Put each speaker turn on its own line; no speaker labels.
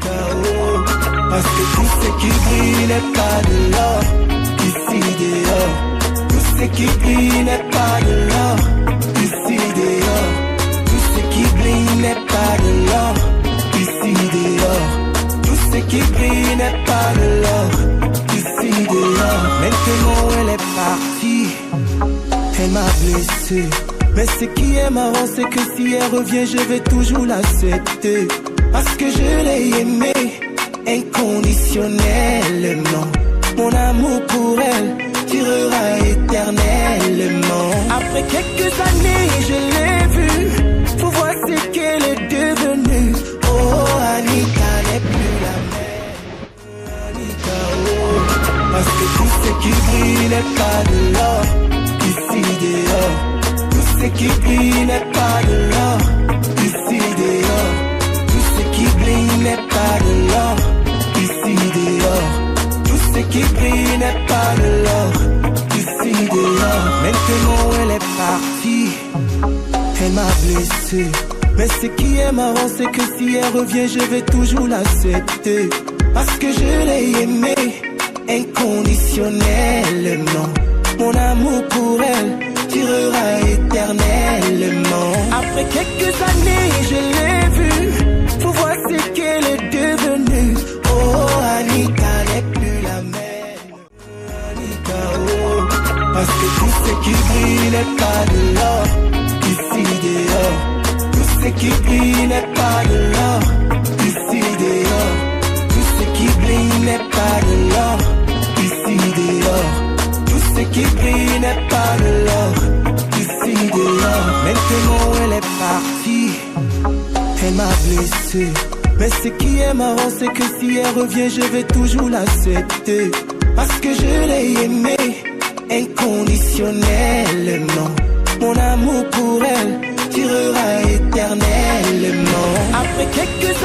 chaos. Parce que tout ce qui brille n'est pas de l'or. Ici dehors, tout ce qui brille n'est pas de l'or. Ici dehors, tout ce qui brille n'est pas de l'or. Ici dehors, tout ce qui brille n'est pas de l'or. Ici dehors, maintenant elle est partie. Elle m'a blessé. Mais ce qui est marrant, c'est que si elle revient, je vais toujours l'accepter. Parce que je l'ai aimée inconditionnellement. Mon amour pour elle durera éternellement. Après quelques années, je l'ai vue. Faut voir ce qu'elle est devenue. Oh, Anita n'est plus la même. Anita, oh. Parce que tout ce qui brille n'est pas de l'or. Ici dehors, tout ce qui brille n'est pas de l'or. Ici dehors, tout ce qui brille n'est pas de l'or. Ici dehors, tout ce qui brille n'est pas de l'or. Ici dehors, maintenant elle est partie. Elle m'a blessé. Mais ce qui est marrant, c'est que si elle revient, je vais toujours l'accepter. Parce que je l'ai aimée inconditionnellement. Mon amour pour elle durera éternellement. Après quelques années, je l'ai vue. Faut voir ce qu'elle est devenue. Oh, Anita n'est plus la même. Anita, oh. Parce que tout ce qui brille n'est pas de l'or. Ici dehors, tout ce qui brille n'est pas de l'or. Ici dehors, tout ce qui brille n'est pas de l'or. Ici dehors, tout ce qui brille n'est pas de l'or. Ici dehors, maintenant elle est partie. Elle m'a blessé. Mais ce qui est marrant, c'est que si elle revient, je vais toujours l'accepter. Parce que je l'ai aimée inconditionnellement. Mon amour pour elle durera éternellement. Après quelques